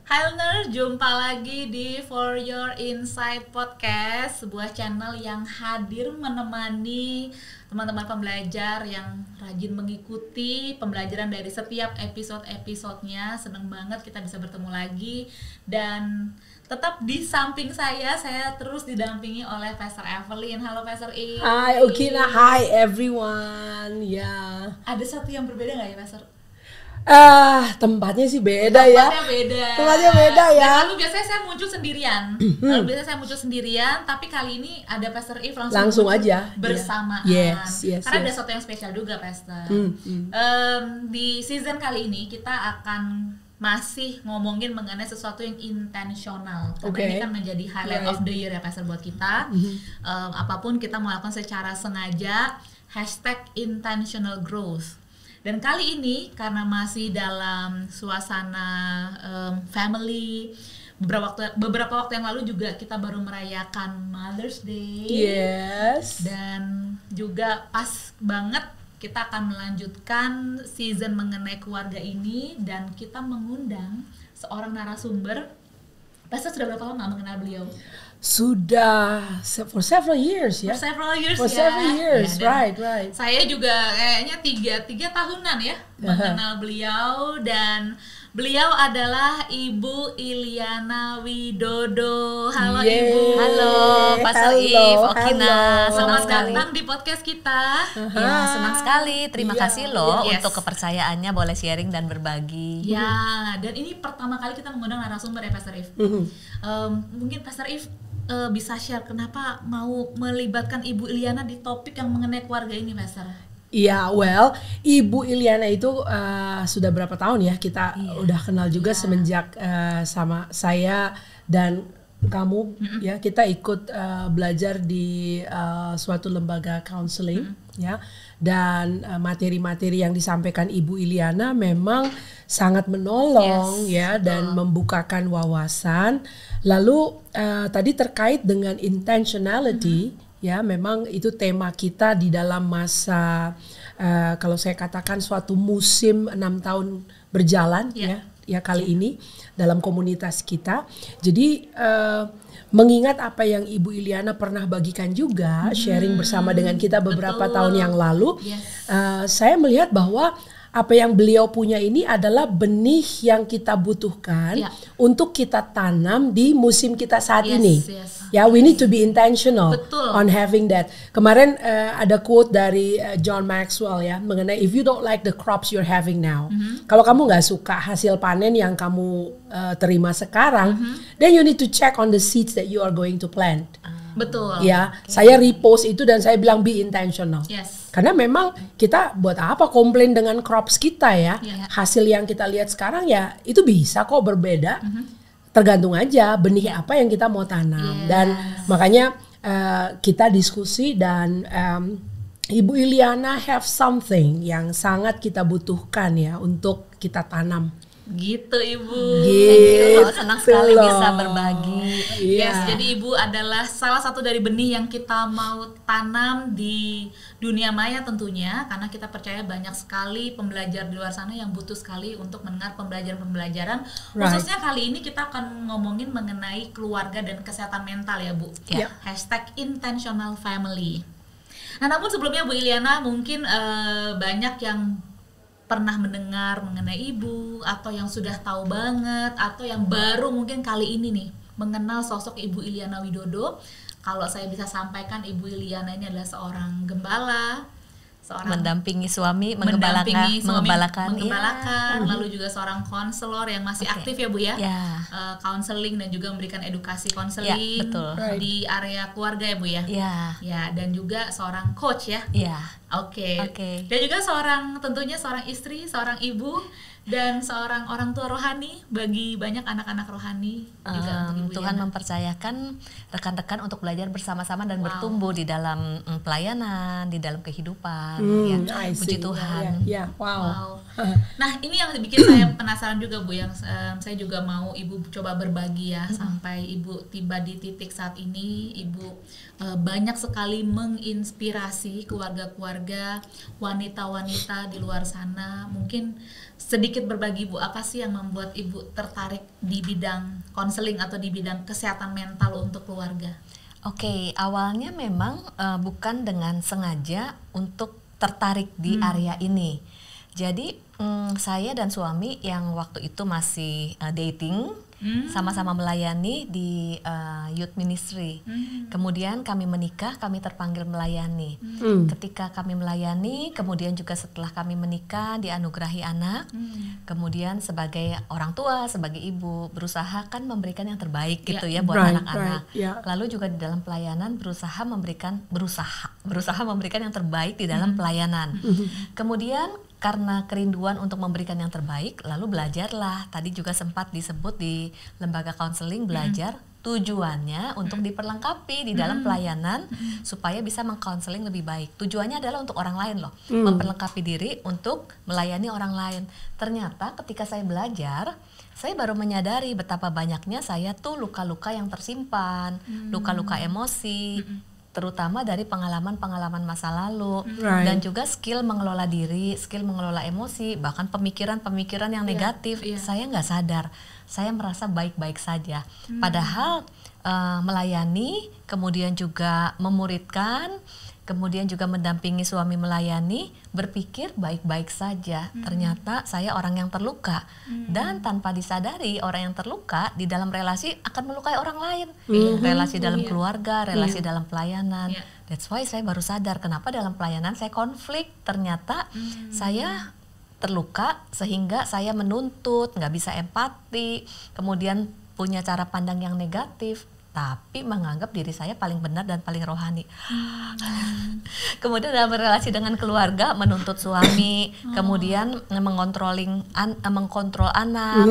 Hai learner, jumpa lagi di For Your Insight Podcast, sebuah channel yang hadir menemani teman-teman pembelajar yang rajin mengikuti pembelajaran dari setiap episode-episodenya. Seneng banget kita bisa bertemu lagi, dan tetap di samping saya terus didampingi oleh Pastor Evelyn. Halo Pastor E. Hi Okina, hi everyone. Ya. Ada satu yang berbeda nggak ya Pastor? Tempatnya sih beda ya. Tempatnya beda ya. Dan lalu biasanya saya muncul sendirian. Tapi kali ini ada Pastor Eve langsung aja bersamaan. Yes, Karena ada sesuatu yang spesial juga, Pastor. Di season kali ini kita akan masih ngomongin mengenai sesuatu yang intentional. Karena ini kan menjadi highlight of the year ya Pastor buat kita. Apapun kita mau lakukan secara sengaja, #intentional growth. Dan kali ini karena masih dalam suasana family, beberapa waktu yang lalu juga kita baru merayakan Mother's Day. Yes. Dan juga pas banget kita akan melanjutkan season mengenai keluarga ini, dan kita mengundang seorang narasumber. Pastor sudah berapa lama mengenal beliau? Sudah for several years ya. For several years, right. Saya juga kayaknya tiga tahunan ya mengenal beliau, dan beliau adalah Ibu Iliana Widodo. Halo Ibu. Halo Pastor Eve, Okina. Selamat datang di podcast kita. Ya, senang sekali. Terima kasih loh untuk kepercayaannya, boleh sharing dan berbagi. Ya, dan ini pertama kali kita mengundang narasumber ya Pastor Eve. Mungkin Pastor Eve bisa share kenapa mau melibatkan Ibu Iliana di topik yang mengenai keluarga ini, Pastor? Iya, Ibu Iliana itu sudah berapa tahun ya kita udah kenal juga semenjak sama saya dan kamu ya, kita ikut belajar di suatu lembaga counseling ya, dan materi-materi yang disampaikan Ibu Iliana memang sangat menolong dan membukakan wawasan. Lalu tadi terkait dengan intentionality ya, memang itu tema kita di dalam masa kalau saya katakan suatu musim 6 tahun berjalan ya kali ini dalam komunitas kita. Jadi mengingat apa yang Ibu Iliana pernah bagikan juga, sharing bersama dengan kita beberapa tahun yang lalu, saya melihat bahwa apa yang beliau punya ini adalah benih yang kita butuhkan untuk kita tanam di musim kita saat ini. Ya, we need to be intentional on having that. Kemarin ada quote dari John Maxwell ya, mengenai if you don't like the crops you're having now, kalau kamu nggak suka hasil panen yang kamu terima sekarang, then you need to check on the seeds that you are going to plant. Betul. Ya, saya repost itu dan saya bilang be intentional. Karena memang kita buat apa komplain dengan crops kita ya. Hasil yang kita lihat sekarang ya itu bisa kok berbeda. Tergantung aja benih apa yang kita mau tanam. Dan makanya kita diskusi, dan Ibu Iliana have something yang sangat kita butuhkan ya untuk kita tanam. Gitu Ibu. Gitu. Senang sekali bisa berbagi. Jadi Ibu adalah salah satu dari benih yang kita mau tanam di dunia maya tentunya, karena kita percaya banyak sekali pembelajar di luar sana yang butuh sekali untuk mendengar pembelajaran-pembelajaran. Khususnya kali ini kita akan ngomongin mengenai keluarga dan kesehatan mental ya Bu. #intentional family. Nah, namun sebelumnya Bu Iliana, mungkin banyak yang pernah mendengar mengenai Ibu, atau yang sudah tahu banget, atau yang baru mungkin kali ini nih mengenal sosok Ibu Iliana Widodo. Kalau saya bisa sampaikan, Ibu Iliana ini adalah seorang gembala, mendampingi suami, mengembalakan, lalu juga seorang konselor yang masih aktif ya Bu ya, counseling dan juga memberikan edukasi konseling di area keluarga ya Bu ya, dan juga seorang coach ya. Dan juga tentunya seorang istri, seorang ibu, dan seorang orang tua rohani bagi banyak anak-anak rohani juga untuk Ibu Tuhan Yana. mempercayakan rekan-rekan untuk belajar bersama-sama dan bertumbuh di dalam pelayanan, di dalam kehidupan. Puji Tuhan. Wow. Nah, ini yang bikin saya penasaran juga Bu, yang saya juga mau Ibu coba berbagi ya, sampai Ibu tiba di titik saat ini. Ibu banyak sekali menginspirasi keluarga-keluarga keluarga, wanita-wanita di luar sana. Mungkin sedikit berbagi Bu, apa sih yang membuat Ibu tertarik di bidang konseling atau di bidang kesehatan mental untuk keluarga? Oke, awalnya memang bukan dengan sengaja untuk tertarik di area ini. Jadi saya dan suami yang waktu itu masih dating, sama-sama melayani di youth ministry. Kemudian kami menikah, kami terpanggil melayani. Ketika kami melayani, kemudian juga setelah kami menikah dianugerahi anak. Kemudian sebagai orang tua, sebagai ibu, berusaha kan memberikan yang terbaik gitu ya buat anak-anak. Lalu juga di dalam pelayanan berusaha memberikan yang terbaik di dalam pelayanan. Kemudian karena kerinduan untuk memberikan yang terbaik, lalu belajarlah. Tadi juga sempat disebut di lembaga konseling belajar, tujuannya untuk diperlengkapi di dalam pelayanan supaya bisa mengkonseling lebih baik. Tujuannya adalah untuk orang lain loh, memperlengkapi diri untuk melayani orang lain. Ternyata ketika saya belajar, saya baru menyadari betapa banyaknya saya tuh luka-luka yang tersimpan, luka-luka emosi, terutama dari pengalaman-pengalaman masa lalu, dan juga skill mengelola diri, skill mengelola emosi, bahkan pemikiran-pemikiran yang negatif. Saya nggak sadar, saya merasa baik-baik saja. Padahal melayani, kemudian juga memuridkan, kemudian juga mendampingi suami melayani, berpikir baik-baik saja. Ternyata saya orang yang terluka, dan tanpa disadari orang yang terluka di dalam relasi akan melukai orang lain. Relasi dalam keluarga, relasi dalam pelayanan. That's why saya baru sadar kenapa dalam pelayanan saya konflik. Ternyata saya terluka sehingga saya menuntut, nggak bisa empati, kemudian punya cara pandang yang negatif, tapi menganggap diri saya paling benar dan paling rohani. Kemudian dalam relasi dengan keluarga menuntut suami, kemudian mengkontrol anak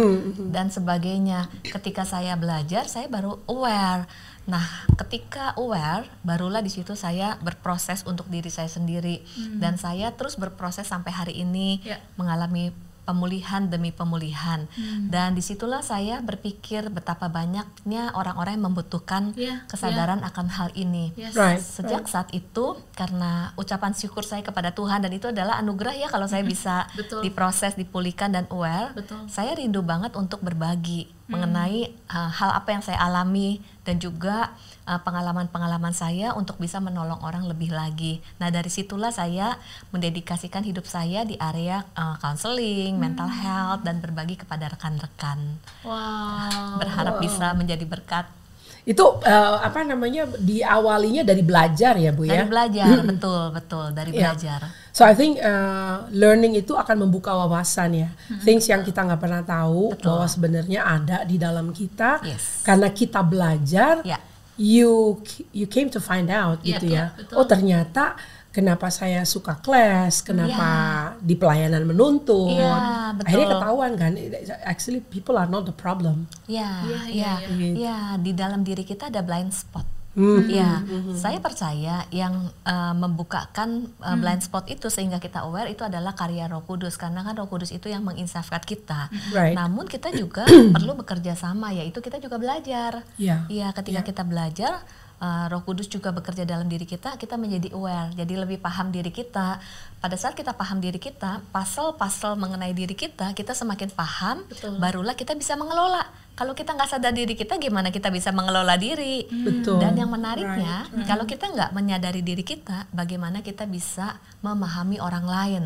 dan sebagainya. Ketika saya belajar, saya baru aware. Nah, ketika aware, barulah di situ saya berproses untuk diri saya sendiri, dan saya terus berproses sampai hari ini mengalami pemulihan demi pemulihan. Dan disitulah saya berpikir betapa banyaknya orang-orang yang membutuhkan kesadaran akan hal ini. Sejak saat itu, karena ucapan syukur saya kepada Tuhan, dan itu adalah anugerah ya kalau saya bisa diproses, dipulihkan dan aware. Saya rindu banget untuk berbagi mengenai hal apa yang saya alami, dan juga pengalaman-pengalaman saya untuk bisa menolong orang lebih lagi. Nah, dari situlah saya mendedikasikan hidup saya di area counseling, mental health, dan berbagi kepada rekan-rekan. Berharap bisa menjadi berkat. Itu diawalinya dari belajar ya Bu ya? Dari belajar, betul dari belajar. So I think learning itu akan membuka wawasan ya, things yang kita nggak pernah tahu bahwa sebenarnya ada di dalam kita, karena kita belajar, you came to find out gitu ya. Oh ternyata kenapa saya suka kelas, kenapa di pelayanan menuntut, akhirnya ketahuan kan, actually people are not the problem. Di dalam diri kita ada blind spot. Saya percaya yang membukakan blind spot itu sehingga kita aware itu adalah karya Roh Kudus, karena kan Roh Kudus itu yang menginsafkan kita. Namun kita juga perlu bekerja sama, yaitu kita juga belajar. Ketika kita belajar, Roh Kudus juga bekerja dalam diri kita menjadi aware, jadi lebih paham diri kita. Pada saat kita paham diri kita, pasal-pasal mengenai diri kita semakin paham, barulah kita bisa mengelola. Kalau kita nggak sadar diri kita, gimana kita bisa mengelola diri? Dan yang menariknya, kalau kita nggak menyadari diri kita, bagaimana kita bisa memahami orang lain?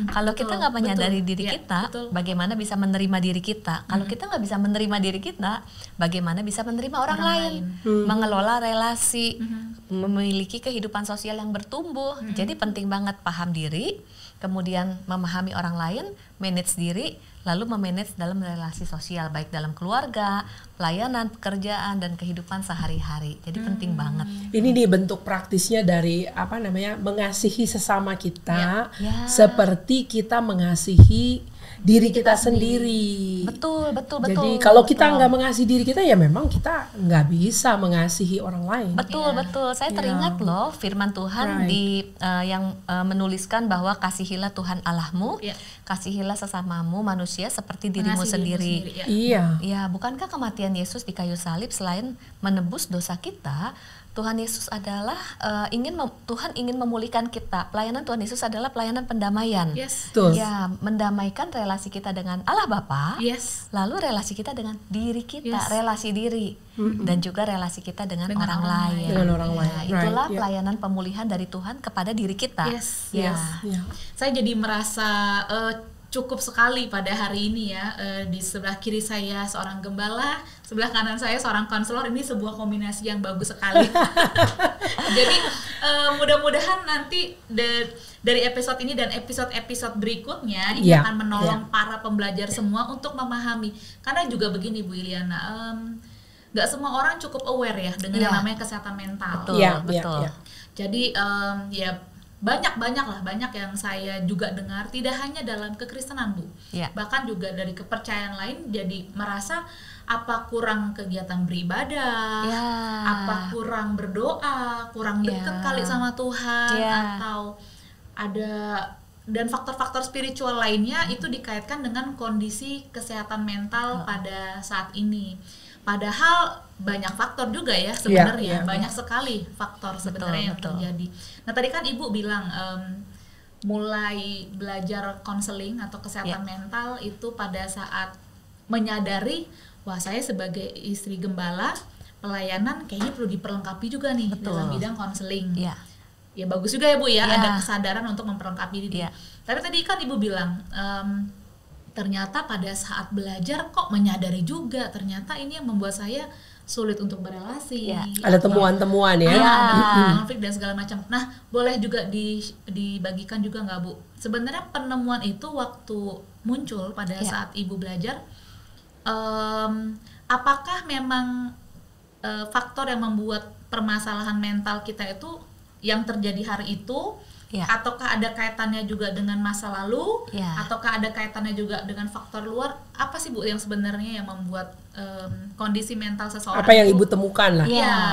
Kalau kita nggak menyadari diri kita, bagaimana bisa menerima diri kita? Kalau kita nggak bisa menerima diri kita, bagaimana bisa menerima orang lain? Mengelola relasi, memiliki kehidupan sosial yang bertumbuh. Jadi penting banget paham diri, kemudian memahami orang lain, manage diri, lalu memanage dalam relasi sosial, baik dalam keluarga, pelayanan, pekerjaan, dan kehidupan sehari-hari. Jadi penting banget. Ini nih bentuk praktisnya dari mengasihi sesama kita, seperti kita mengasihi diri kita sendiri. Betul. Jadi kalau kita nggak mengasihi diri kita, ya memang kita nggak bisa mengasihi orang lain. Betul. Saya teringat loh firman Tuhan yang menuliskan bahwa kasihilah Tuhan Allahmu, kasihilah sesamamu manusia seperti dirimu sendiri. Iya. Ya, bukankah kematian Yesus di kayu salib selain menebus dosa kita, Tuhan Yesus adalah Tuhan ingin memulihkan kita. Pelayanan Tuhan Yesus adalah pelayanan pendamaian. Yes. Betul. Ya, mendamaikan relasi kita dengan Allah Bapa. Yes. Lalu relasi kita dengan diri kita, Yes. relasi diri, dan juga relasi kita dengan orang lain. Dengan orang lain. Ya, itulah Right, yeah. pelayanan pemulihan dari Tuhan kepada diri kita. Yes. Ya. Yes. Ya. Saya jadi merasa cukup sekali pada hari ini ya. Di sebelah kiri saya seorang gembala, sebelah kanan saya seorang konselor. Ini sebuah kombinasi yang bagus sekali. Jadi mudah-mudahan nanti dari episode ini dan episode-episode berikutnya ini Yeah, akan menolong para pembelajar semua untuk memahami. Karena juga begini Bu Iliana, nggak semua orang cukup aware ya dengan yang Yeah. namanya kesehatan mental. Betul, Iya, betul. iya. Jadi ya banyak yang saya juga dengar, tidak hanya dalam kekristenan Bu, Ya. bahkan juga dari kepercayaan lain, jadi merasa apa kurang kegiatan beribadah, Ya. apa kurang berdoa, kurang dekat Ya. kali sama Tuhan, Ya. atau ada dan faktor-faktor spiritual lainnya itu dikaitkan dengan kondisi kesehatan mental pada saat ini. Padahal banyak faktor juga ya sebenarnya, Iya, banyak sekali faktor sebenarnya yang betul. terjadi. Nah tadi kan Ibu bilang mulai belajar konseling atau kesehatan mental itu pada saat menyadari, wah saya sebagai istri gembala pelayanan kayaknya perlu diperlengkapi juga nih dalam bidang konseling. Ya. Ya bagus juga ya Bu ya, Ya. ada kesadaran untuk memperlengkapi diri. Ya. Tapi tadi kan Ibu bilang ternyata pada saat belajar kok menyadari juga ternyata ini yang membuat saya sulit untuk berelasi. Ya. Ada temuan-temuan ya. Ada konflik dan segala macam. Nah, boleh juga dibagikan juga nggak Bu? Sebenarnya penemuan itu waktu muncul pada saat Ibu belajar, apakah memang faktor yang membuat permasalahan mental kita itu yang terjadi hari itu, ataukah ada kaitannya juga dengan masa lalu, ataukah ada kaitannya juga dengan faktor luar? Apa sih Bu yang sebenarnya yang membuat kondisi mental seseorang Apa yang itu, Ibu temukan lah.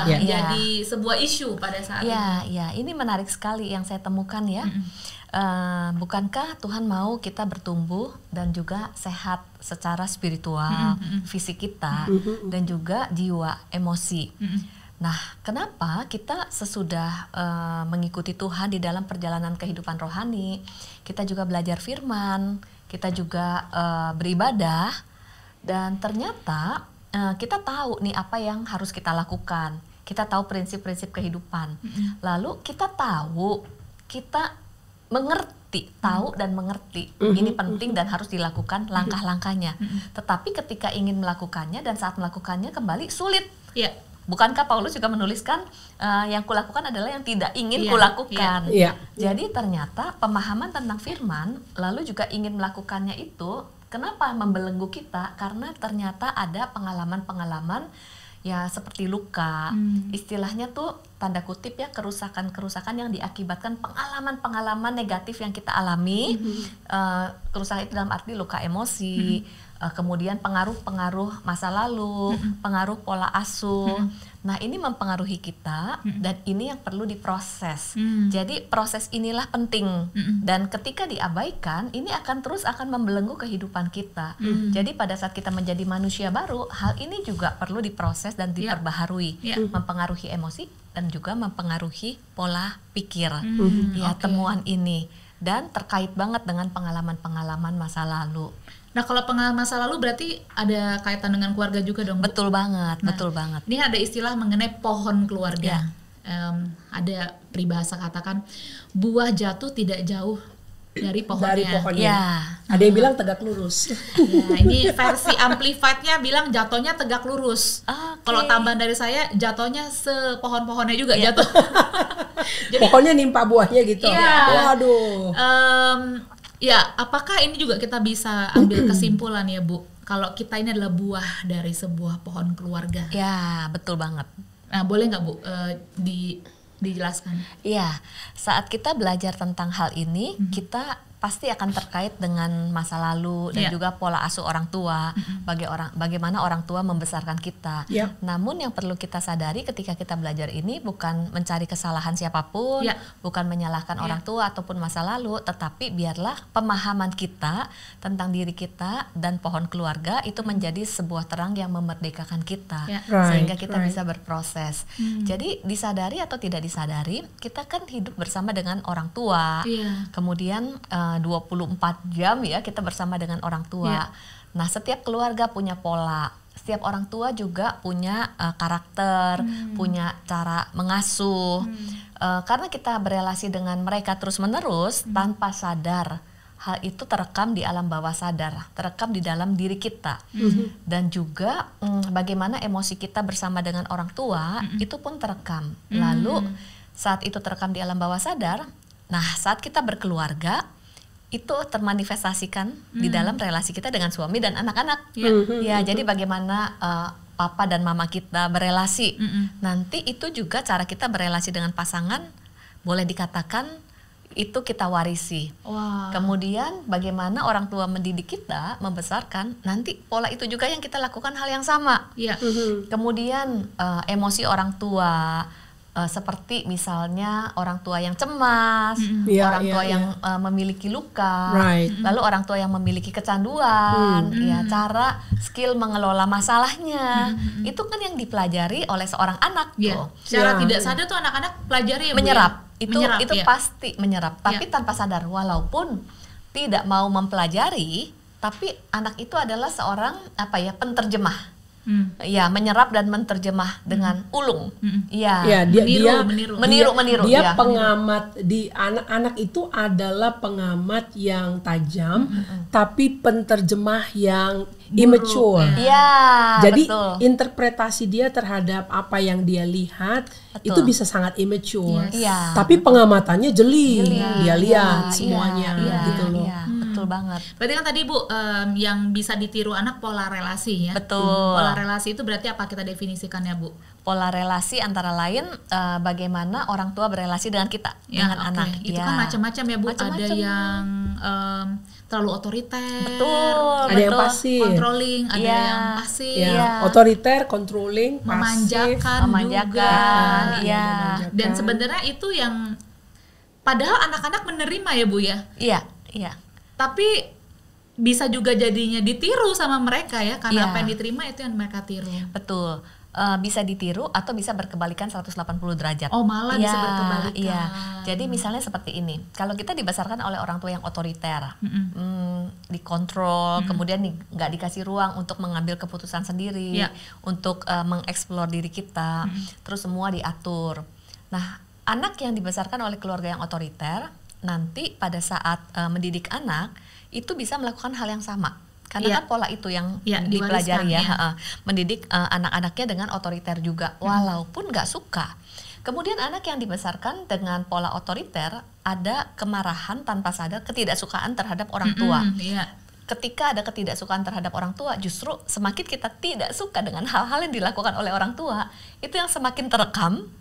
jadi sebuah isu pada saat itu? Ya, ini menarik sekali yang saya temukan ya. Bukankah Tuhan mau kita bertumbuh dan juga sehat secara spiritual, fisik kita, dan juga jiwa, emosi. Nah, kenapa kita sesudah mengikuti Tuhan di dalam perjalanan kehidupan rohani, kita juga belajar firman, kita juga beribadah, dan ternyata kita tahu nih apa yang harus kita lakukan. Kita tahu prinsip-prinsip kehidupan. Lalu kita tahu, kita mengerti, tahu dan mengerti. Ini penting dan harus dilakukan langkah-langkahnya. Tetapi ketika ingin melakukannya dan saat melakukannya kembali sulit. Iya. Bukankah Paulus juga menuliskan yang kulakukan adalah yang tidak ingin kulakukan. Jadi ternyata pemahaman tentang firman lalu juga ingin melakukannya itu kenapa membelenggu kita? Karena ternyata ada pengalaman-pengalaman ya seperti luka, istilahnya tuh tanda kutip ya kerusakan-kerusakan yang diakibatkan pengalaman-pengalaman negatif yang kita alami. Kerusakan itu dalam arti luka emosi, kemudian pengaruh-pengaruh masa lalu, pengaruh pola asuh. Nah, ini mempengaruhi kita dan ini yang perlu diproses. Jadi proses inilah penting dan ketika diabaikan, ini akan membelenggu kehidupan kita. Jadi pada saat kita menjadi manusia baru, hal ini juga perlu diproses dan diperbaharui, mempengaruhi emosi dan juga mempengaruhi pola pikir. Temuan ini dan terkait banget dengan pengalaman-pengalaman masa lalu. Nah, kalau pengalaman masa lalu berarti ada kaitan dengan keluarga juga dong, Bu? Betul banget, betul banget. Ini ada istilah mengenai pohon keluarga. Ada peribahasa katakan buah jatuh tidak jauh dari pohonnya. Ada yang bilang tegak lurus. Ini versi amplified-nya bilang jatuhnya tegak lurus. Kalau tambahan dari saya jatuhnya sepohon-pohonnya juga jatuh. Jadi, pohonnya nimpa buahnya gitu. Waduh. Apakah ini juga kita bisa ambil kesimpulan ya Bu, kalau kita ini adalah buah dari sebuah pohon keluarga? Ya, betul banget. Nah, boleh nggak Bu dijelaskan? Iya, saat kita belajar tentang hal ini, kita pasti akan terkait dengan masa lalu dan juga pola asuh orang tua, bagaimana orang tua membesarkan kita. Namun yang perlu kita sadari ketika kita belajar ini bukan mencari kesalahan siapapun, bukan menyalahkan orang tua ataupun masa lalu, tetapi biarlah pemahaman kita tentang diri kita dan pohon keluarga itu menjadi sebuah terang yang memerdekakan kita, sehingga kita bisa berproses. Jadi disadari atau tidak disadari, kita kan hidup bersama dengan orang tua. Kemudian 24 jam ya kita bersama dengan orang tua. Nah, setiap keluarga punya pola. Setiap orang tua juga punya karakter, punya cara mengasuh. Karena kita berelasi dengan mereka terus-menerus tanpa sadar, hal itu terekam di alam bawah sadar, terekam di dalam diri kita. Dan juga bagaimana emosi kita bersama dengan orang tua itu pun terekam. Lalu saat itu terekam di alam bawah sadar, nah saat kita berkeluarga itu termanifestasikan di dalam relasi kita dengan suami dan anak-anak. Ya, jadi bagaimana papa dan mama kita berelasi. Nanti itu juga cara kita berelasi dengan pasangan, boleh dikatakan itu kita warisi. Kemudian bagaimana orang tua mendidik kita, membesarkan, nanti pola itu juga yang kita lakukan hal yang sama. Kemudian emosi orang tua, seperti misalnya orang tua yang cemas, orang tua yang memiliki luka, lalu orang tua yang memiliki kecanduan, ya cara skill mengelola masalahnya, itu kan yang dipelajari oleh seorang anak. Secara tidak sadar tuh anak-anak pelajari ya, menyerap. Bu, ya? Itu pasti menyerap, tapi tanpa sadar, walaupun tidak mau mempelajari, tapi anak itu adalah seorang penterjemah. Ya, menyerap dan menterjemah dengan ulung. Dia meniru. Dia pengamat, di anak-anak itu adalah pengamat yang tajam, tapi penterjemah yang immature. Jadi interpretasi dia terhadap apa yang dia lihat itu bisa sangat immature. Tapi pengamatannya jeli. Dia lihat semuanya gitu loh. Betul banget. Berarti kan tadi Bu, yang bisa ditiru anak pola relasi ya. Betul. Pola relasi itu berarti apa kita definisikannya, Bu? Pola relasi antara lain bagaimana orang tua berelasi dengan kita, dengan anak. Itu kan macam-macam ya, Bu. Ada yang terlalu otoriter, ada yang pasif, controlling, ada yang pasif, otoriter, controlling, memanjakan juga. Dan Kan. sebenarnya itu yang padahal anak-anak menerima ya, Bu ya. Iya. Tapi bisa juga jadinya ditiru sama mereka ya, karena apa yang diterima itu yang mereka tiru. Betul. Bisa ditiru atau bisa berkebalikan 180 derajat. Oh, malah bisa berkebalikan. Jadi misalnya seperti ini, kalau kita dibesarkan oleh orang tua yang otoriter, dikontrol, kemudian nggak dikasih ruang untuk mengambil keputusan sendiri, untuk mengeksplor diri kita, terus semua diatur. Nah, anak yang dibesarkan oleh keluarga yang otoriter, nanti pada saat mendidik anak, itu bisa melakukan hal yang sama. Karena kan pola itu yang dipelajari mendidik anak-anaknya dengan otoriter juga, walaupun nggak suka. Kemudian anak yang dibesarkan dengan pola otoriter, ada kemarahan tanpa sadar, ketidaksukaan terhadap orang tua. Ketika ada ketidaksukaan terhadap orang tua, justru semakin kita tidak suka dengan hal-hal yang dilakukan oleh orang tua, itu yang semakin terekam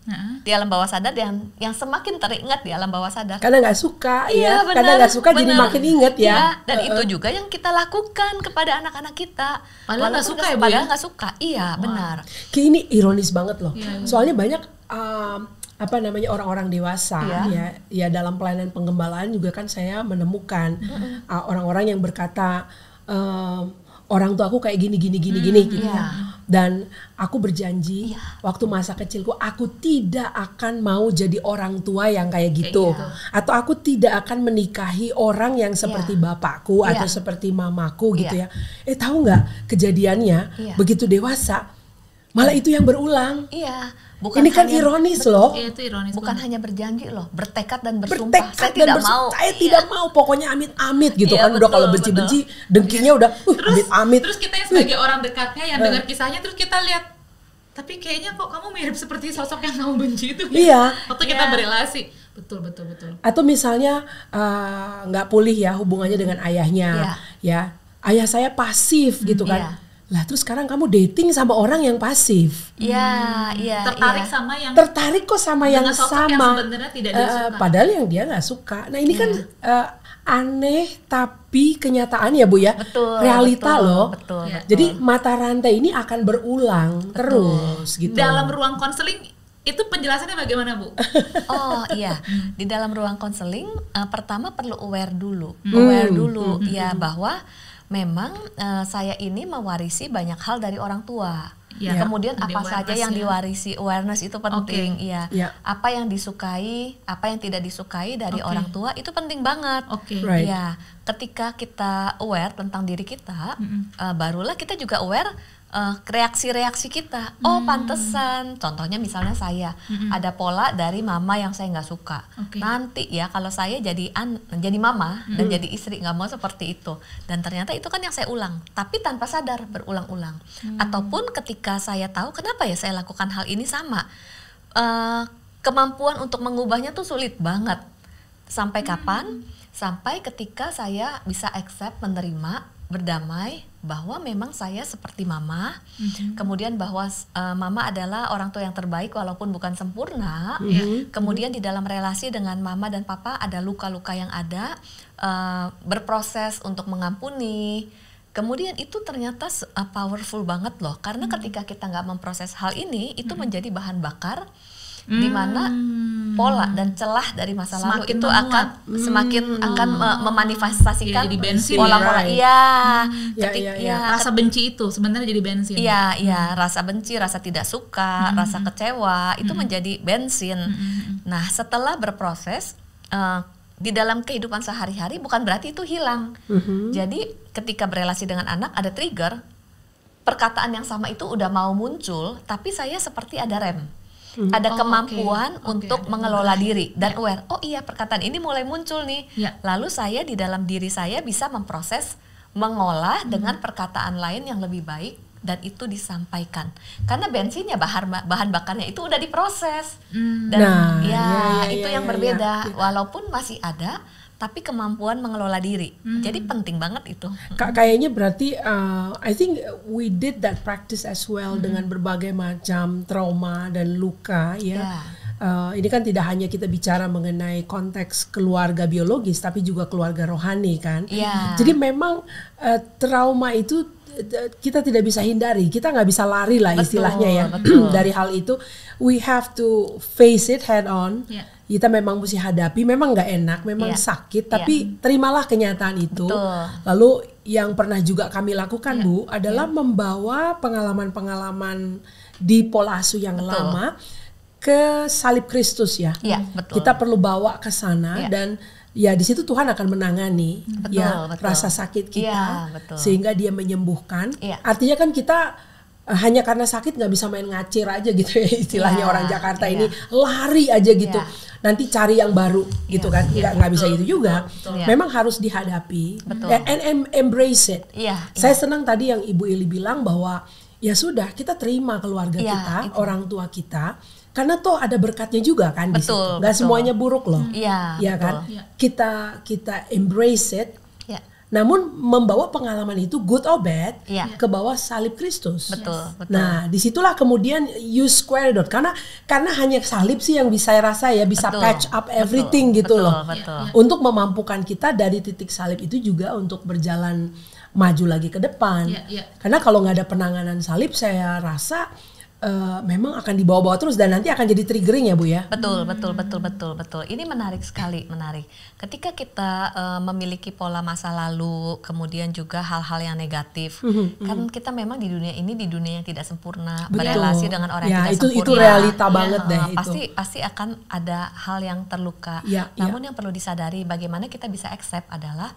di alam bawah sadar, yang semakin teringat di alam bawah sadar. Karena nggak suka, karena nggak suka jadi makin inget ya. Dan itu juga yang kita lakukan kepada anak-anak kita. Padahal nggak suka ya, Bu? Padahal nggak suka, benar. Ini ironis banget loh. Soalnya banyak orang-orang dewasa ya dalam pelayanan penggembalaan juga kan saya menemukan orang-orang yang berkata orang tua aku kayak gini gitu. Dan aku berjanji waktu masa kecilku aku tidak akan mau jadi orang tua yang kayak gitu. Atau aku tidak akan menikahi orang yang seperti bapakku atau seperti mamaku gitu ya. Tahu nggak kejadiannya begitu dewasa malah itu yang berulang. Bukan ini kan ironis loh. Itu ironis. Bukan hanya berjanji loh, bertekad dan bersumpah. Saya tidak mau. Pokoknya amit-amit gitu kan. Udah kalau benci-benci, dengkinya udah amit-amit. Terus kita yang sebagai orang dekatnya yang dengar kisahnya, terus kita lihat, tapi kayaknya kok kamu mirip seperti sosok yang kamu benci itu. Waktu kita berelasi. Betul. Atau misalnya nggak pulih ya hubungannya dengan ayahnya. Ya, ayah saya pasif gitu kan. Lah terus sekarang kamu dating sama orang yang pasif. Tertarik kok sama yang yang sama. Yang sebenarnya tidak dia suka. Padahal yang dia nggak suka. Nah ini kan aneh tapi kenyataan ya Bu ya. Betul, realita betul, loh. betul, Ya. betul. Jadi mata rantai ini akan berulang terus gitu. Dalam ruang konseling itu penjelasannya bagaimana Bu? Oh iya, di dalam ruang konseling pertama perlu aware dulu, ya bahwa memang saya ini mewarisi banyak hal dari orang tua. Ya, Kemudian jadi apa saja yang awareness ya. diwarisi, awareness itu penting. Iya. Ya. Apa yang disukai, apa yang tidak disukai dari Oke. orang tua itu penting banget. Oke. Right. Iya. Ketika kita aware tentang diri kita, barulah kita juga aware reaksi-reaksi kita. Oh pantesan, contohnya misalnya saya ada pola dari mama yang saya nggak suka. Oke. Nanti ya kalau saya jadi mama dan jadi istri nggak mau seperti itu. Dan ternyata itu kan yang saya ulang, tapi tanpa sadar berulang-ulang. Ataupun ketika saya tahu kenapa ya saya lakukan hal ini sama, kemampuan untuk mengubahnya tuh sulit banget. Sampai kapan? Sampai ketika saya bisa accept, menerima, berdamai bahwa memang saya seperti mama, kemudian bahwa mama adalah orang tua yang terbaik walaupun bukan sempurna, kemudian di dalam relasi dengan mama dan papa ada luka-luka yang ada, berproses untuk mengampuni, kemudian itu ternyata powerful banget loh, karena ketika kita nggak memproses hal ini, itu menjadi bahan bakar di mana pola dan celah dari masa lalu Semakin itu menguat. akan semakin akan memanifestasikan Jadi bensin, pola-pola. right. Iya, Ya, ketik- ya, ya. Rasa benci itu sebenarnya jadi bensin. Iya, rasa benci, rasa tidak suka, rasa kecewa itu menjadi bensin. Nah, setelah berproses di dalam kehidupan sehari-hari bukan berarti itu hilang. Jadi ketika berelasi dengan anak ada trigger, perkataan yang sama itu udah mau muncul, tapi saya seperti ada rem. Ada Oh, kemampuan oke. untuk Ada mengelola pengendali. diri dan aware. Oh iya, perkataan ini mulai muncul nih. Ya. Lalu saya di dalam diri saya bisa memproses, mengolah dengan perkataan lain yang lebih baik dan itu disampaikan. Karena bensinnya bahan bakarnya itu udah diproses. Dan Nah, ya, ya, itu ya, yang ya, berbeda. ya. Walaupun masih ada tapi kemampuan mengelola diri. Jadi penting banget itu. Kayaknya berarti I think we did that practice as well dengan berbagai macam trauma dan luka ya. Ya. Ini kan tidak hanya kita bicara mengenai konteks keluarga biologis tapi juga keluarga rohani kan. Ya. Jadi memang trauma itu kita tidak bisa hindari, kita nggak bisa lari lah Betul, istilahnya ya betul. dari hal itu. We have to face it head on. Ya. Kita memang mesti hadapi, memang nggak enak, memang Iya. sakit, tapi terimalah kenyataan itu. Betul. Lalu yang pernah juga kami lakukan Iya. Bu adalah membawa pengalaman-pengalaman di pola asuh yang Betul. lama ke salib Kristus ya. Iya, betul. Kita perlu bawa ke sana Iya. dan ya di situ Tuhan akan menangani Betul, ya betul. rasa sakit kita Iya, betul. sehingga Dia menyembuhkan. Iya. Artinya kan kita hanya karena sakit nggak bisa main ngacir aja gitu ya istilahnya Iya, orang Jakarta iya. ini lari aja gitu. Iya. Nanti cari yang baru gitu kan. Nggak bisa betul, gitu juga. betul. Memang harus dihadapi Betul. and embrace it. Iya, Saya senang tadi yang Ibu Ili bilang bahwa ya sudah kita terima keluarga Iya, kita, itu. orang tua kita, karena toh ada berkatnya juga kan di situ. Betul, Nggak betul. semuanya buruk loh. Iya, Ya betul. kan? Iya. Kita embrace it. Ya, Namun membawa pengalaman itu good or bad Iya. ke bawah salib Kristus. betul, betul. Nah, disitulah kemudian you square it out karena hanya salib sih yang bisa saya rasa ya bisa Betul, patch up betul, everything gitu betul, loh. betul. Untuk memampukan kita dari titik salib itu juga untuk berjalan maju lagi ke depan. Iya, iya. Karena kalau nggak ada penanganan salib, saya rasa memang akan dibawa-bawa terus dan nanti akan jadi triggering ya Bu ya. Betul. Ini menarik sekali, menarik. Ketika kita memiliki pola masa lalu, kemudian juga hal-hal yang negatif, kan kita memang di dunia ini di dunia yang tidak sempurna, Betul. berelasi dengan orang Ya, yang tidak itu sempurna. realita banget deh itu. Pasti akan ada hal yang terluka. Ya, Namun yang perlu disadari, bagaimana kita bisa accept adalah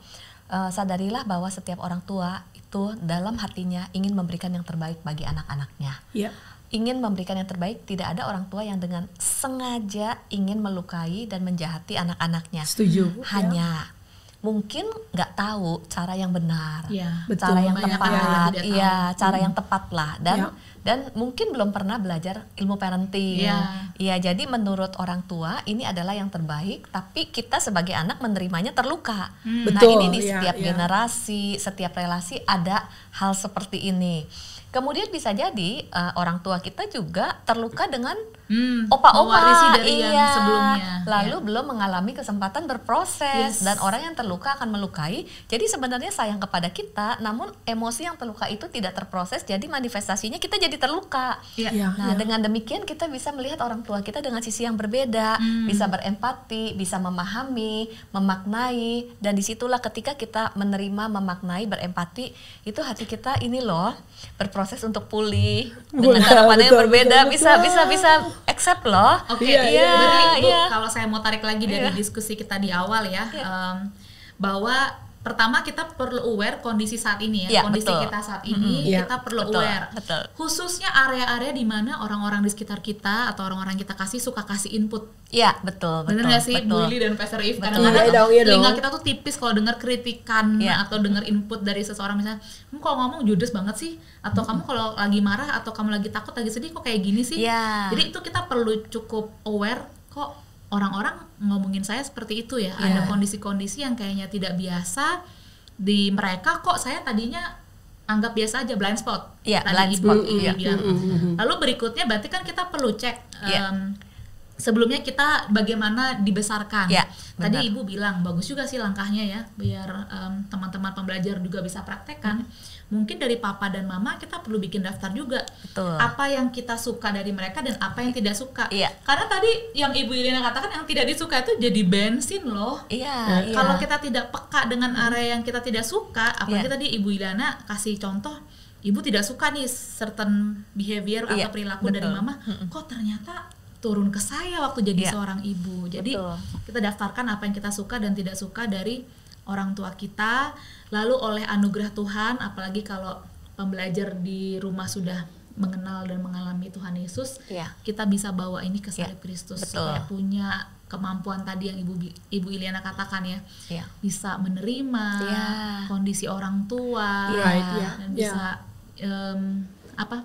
sadarilah bahwa setiap orang tua itu dalam hatinya ingin memberikan yang terbaik bagi anak-anaknya. Ya. Ingin memberikan yang terbaik, tidak ada orang tua yang dengan sengaja ingin melukai dan menjahati anak-anaknya. Setuju. Hanya mungkin nggak tahu cara yang benar, Iya, betul. cara yang Banyak tepat, yang tidak tahu. iya, cara yang tepat lah. Dan Ya. dan mungkin belum pernah belajar ilmu parenting. Iya. Iya, jadi menurut orang tua ini adalah yang terbaik, tapi kita sebagai anak menerimanya terluka. Nah, Betul, ini di iya, setiap iya. generasi, setiap relasi ada hal seperti ini. Kemudian bisa jadi orang tua kita juga terluka dengan mewarisi opa-opa, dari yang sebelumnya. lalu belum mengalami kesempatan berproses, dan orang yang terluka akan melukai. Jadi sebenarnya sayang kepada kita, namun emosi yang terluka itu tidak terproses, jadi manifestasinya kita jadi terluka. Nah, dengan demikian kita bisa melihat orang tua kita dengan sisi yang berbeda, bisa berempati, bisa memahami, memaknai, dan disitulah ketika kita menerima, memaknai, berempati, itu hati kita ini loh berproses untuk pulih dengan cara pandang yang berbeda, bisa accept loh. Berarti Bu, kalau saya mau tarik lagi dari diskusi kita di awal ya, bahwa pertama kita perlu aware kondisi saat ini ya, kondisi kita saat ini, kita perlu aware. Khususnya area-area di mana orang-orang di sekitar kita atau orang-orang kita kasih suka kasih input. Iya, betul. Bener nggak sih, Bu Ili dan Pastor If? Kadang-kadang telinga kita tuh tipis kalau dengar kritikan atau dengar input dari seseorang, misalnya, kamu kalau ngomong judes banget sih, atau kamu kalau lagi marah atau kamu lagi takut, lagi sedih kok kayak gini sih. Jadi itu kita perlu cukup aware, kok orang-orang ngomongin saya seperti itu ya. Ada kondisi-kondisi yang kayaknya tidak biasa di mereka, kok saya tadinya anggap biasa aja, blind spot. Tadi Ibu bilang. Lalu berikutnya berarti kan kita perlu cek sebelumnya kita bagaimana dibesarkan. Tadi Ibu bilang bagus juga sih langkahnya ya, biar teman-teman pembelajar juga bisa praktekkan. Mungkin dari papa dan mama kita perlu bikin daftar juga. Apa yang kita suka dari mereka dan apa yang tidak suka. Karena tadi yang Ibu Iliana katakan, yang tidak disuka itu jadi bensin loh. Kalau kita tidak peka dengan area yang kita tidak suka, apalagi tadi Ibu Iliana kasih contoh, Ibu tidak suka nih certain behavior atau perilaku dari mama, kok ternyata turun ke saya waktu jadi seorang ibu. Jadi kita daftarkan apa yang kita suka dan tidak suka dari orang tua kita, lalu oleh anugerah Tuhan, apalagi kalau pembelajar di rumah sudah mengenal dan mengalami Tuhan Yesus, kita bisa bawa ini ke salib Kristus, supaya punya kemampuan tadi yang Ibu Iliana katakan ya, bisa menerima kondisi orang tua, dan bisa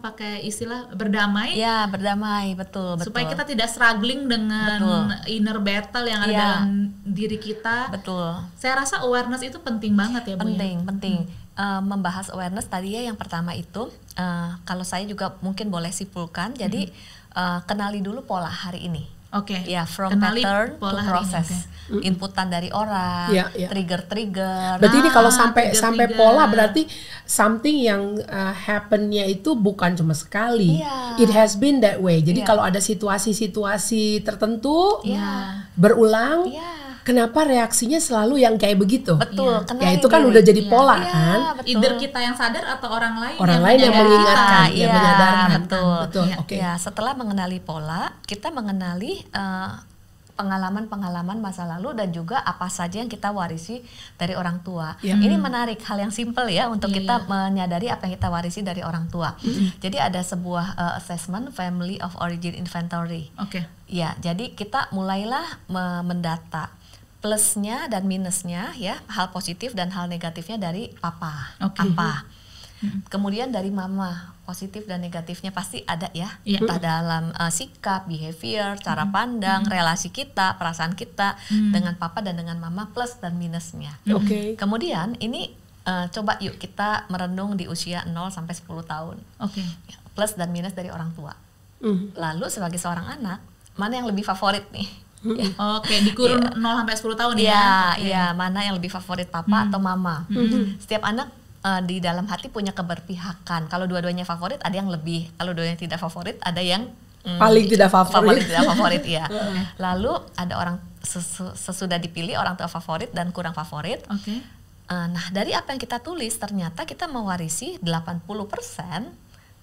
pakai istilah berdamai. Berdamai, betul. Supaya kita tidak struggling dengan inner battle yang ada dalam diri kita. Saya rasa awareness itu penting banget ya, Bu. Penting. Membahas awareness tadi ya, yang pertama itu kalau saya juga mungkin boleh simpulkan. Jadi kenali dulu pola hari ini. From kenali pattern to process. Inputan dari orang, trigger-trigger. Berarti ini kalau sampai pola, berarti something yang happennya itu bukan cuma sekali. It has been that way. Jadi kalau ada situasi-situasi tertentu berulang, kenapa reaksinya selalu yang kayak begitu? Ya itu kan udah jadi pola kan. Either kita yang sadar atau orang lain yang mengingatkan, yang menyadarkan. Betul. Setelah mengenali pola, kita mengenali pengalaman-pengalaman masa lalu dan juga apa saja yang kita warisi dari orang tua. Ini menarik, hal yang simple ya untuk kita menyadari apa yang kita warisi dari orang tua. Jadi ada sebuah assessment, Family of Origin Inventory. Jadi kita mulailah mendata plusnya dan minusnya ya, hal positif dan hal negatifnya dari papa. Kemudian dari mama, positif dan negatifnya pasti ada ya, entah dalam sikap, behavior, cara pandang, relasi kita, perasaan kita dengan papa dan dengan mama, plus dan minusnya. Kemudian ini coba yuk kita merenung di usia 0 sampai 10 tahun. Plus dan minus dari orang tua. Lalu sebagai seorang anak, mana yang lebih favorit nih? Di kurun 0 sampai 10 tahun ya. Mana yang lebih favorit, papa atau mama? Setiap anak di dalam hati punya keberpihakan. Kalau dua-duanya favorit ada yang lebih, kalau dua-duanya tidak favorit ada yang paling tidak favorit. Ya. Lalu ada orang sesudah dipilih orang tua favorit dan kurang favorit. Nah, dari apa yang kita tulis ternyata kita mewarisi 80%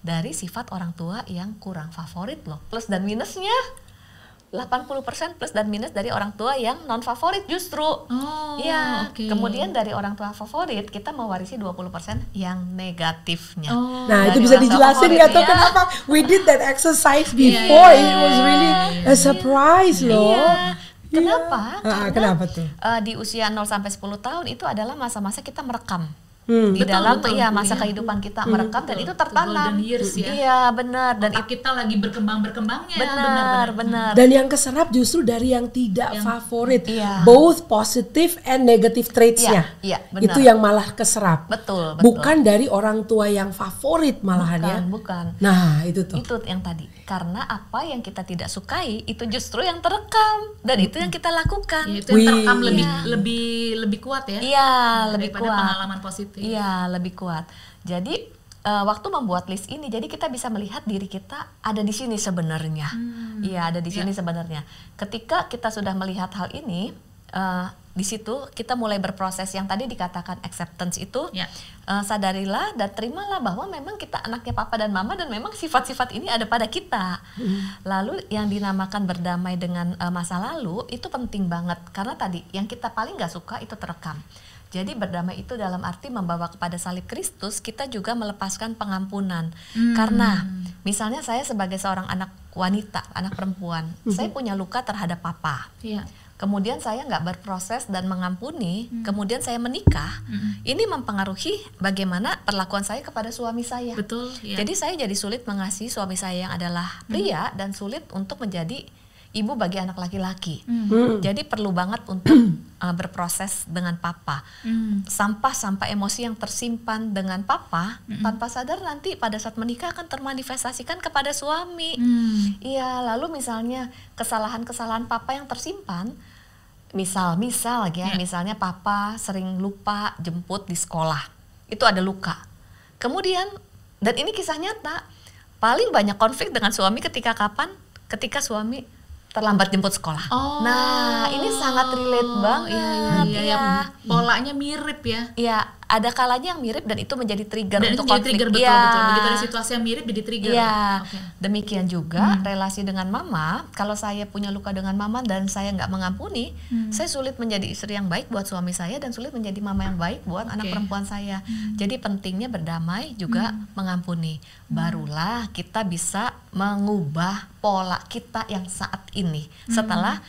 dari sifat orang tua yang kurang favorit loh. Plus dan minusnya 80% plus dan minus dari orang tua yang non favorit justru. Kemudian dari orang tua favorit kita mewarisi 20% yang negatifnya. Nah, itu bisa dijelasin nggak tuh kenapa we did that exercise before? It was really a surprise loh. Kenapa? Kenapa tuh? Di usia 0 sampai 10 tahun itu adalah masa-masa kita merekam. di Betul, dalam betul. masa kehidupan kita merekam dan itu tertanam. Golden years ya. Iya, benar. Dan Otak kita lagi berkembangnya. benar. Dan yang keserap justru dari yang tidak favorit, Iya. both positive and negative traits-nya. Iya, benar. Itu yang malah keserap. Betul. Bukan dari orang tua yang favorit malahan ya. Bukan. Nah, itu tuh. Itu yang tadi. Karena apa yang kita tidak sukai itu justru yang terekam dan itu yang kita lakukan. Ya, itu yang terekam Wih. lebih kuat ya. Iya, lebih daripada kuat. pengalaman positif. Iya, lebih kuat. Jadi waktu membuat list ini, jadi kita bisa melihat diri kita ada di sini sebenarnya. Iya, ada di sini sebenarnya. Ketika kita sudah melihat hal ini, di situ kita mulai berproses yang tadi dikatakan acceptance itu. Ya. Sadarilah dan terimalah bahwa memang kita anaknya papa dan mama dan memang sifat-sifat ini ada pada kita. Lalu yang dinamakan berdamai dengan masa lalu itu penting banget karena tadi yang kita paling nggak suka itu terekam. Jadi berdamai itu dalam arti membawa kepada salib Kristus, kita juga melepaskan pengampunan. Karena misalnya saya sebagai seorang anak wanita, anak perempuan, saya punya luka terhadap papa. Iya. Kemudian saya nggak berproses dan mengampuni, kemudian saya menikah, ini mempengaruhi bagaimana perlakuan saya kepada suami saya. Betul. Ya. Jadi saya jadi sulit mengasihi suami saya yang adalah pria dan sulit untuk menjadi ibu bagi anak laki-laki. Jadi perlu banget untuk berproses dengan papa. Sampah-sampah emosi yang tersimpan dengan papa, tanpa sadar nanti pada saat menikah akan termanifestasikan kepada suami. Iya, lalu misalnya kesalahan-kesalahan papa yang tersimpan, misal ya, misalnya papa sering lupa jemput di sekolah, itu ada luka. Kemudian, dan ini kisah nyata, paling banyak konflik dengan suami ketika kapan? Ketika suami terlambat jemput sekolah. Nah, ini sangat relate banget. Iya. Polanya mirip ya. Iya, ada kalanya yang mirip dan itu menjadi trigger Dan untuk itu jadi konflik. trigger, betul. Begitu ada situasi yang mirip jadi trigger. Iya. Oke. Demikian juga relasi dengan mama. Kalau saya punya luka dengan mama dan saya nggak mengampuni, saya sulit menjadi istri yang baik buat suami saya dan sulit menjadi mama yang baik buat anak perempuan saya. Jadi pentingnya berdamai juga mengampuni. Barulah kita bisa mengubah pola kita yang saat ini. Setelah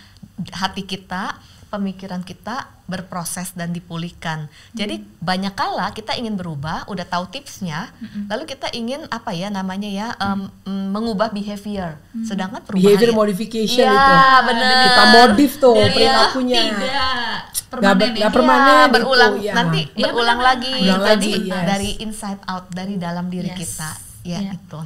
hati kita, pemikiran kita berproses dan dipulihkan. Jadi banyak kala kita ingin berubah, udah tahu tipsnya, lalu kita ingin mengubah behavior. Sedangkan perubahan Behavior modification ya, itu. bener. Kita modif tuh Dari perilakunya. Tidak permanen. permanen itu, berulang ya. nanti Iya, berulang benar. lagi. Berulang Jadi lagi, yes. dari inside out, dari dalam diri Yes. kita. Ya, Iya. itu.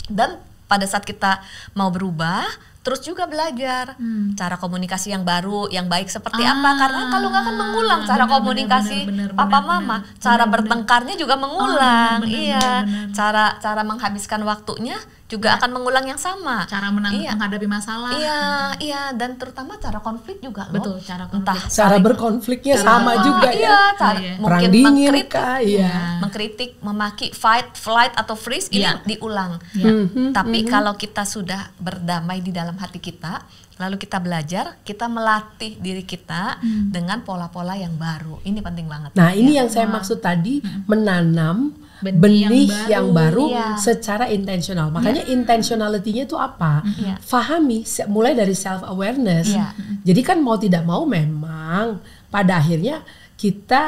Dan pada saat kita mau berubah, terus juga belajar cara komunikasi yang baru, yang baik seperti apa. Karena kalau nggak akan mengulang cara benar, komunikasi benar, papa benar, mama, benar. cara Benar, bertengkarnya juga mengulang. benar, Iya, benar. cara menghabiskan waktunya juga akan mengulang yang sama. Cara Iya. menghadapi masalah. Iya, dan terutama cara konflik juga loh. Betul, cara konflik. Entah Cara saling- berkonfliknya sama juga iya, ya. cara Iya. Perang mungkin dingin mengkritik, kah? Iya. mengkritik, memaki, fight, flight atau freeze ini Iya. diulang. Iya. Tapi kalau kita sudah berdamai di dalam hati kita, lalu kita belajar, kita melatih diri kita dengan pola-pola yang baru. Ini penting banget. Nah, ini yang saya maksud tadi, menanam benih yang baru Iya. secara intensional. Makanya intentionality-nya itu apa? Iya. Fahami mulai dari self awareness. Iya. Jadi kan mau tidak mau memang pada akhirnya kita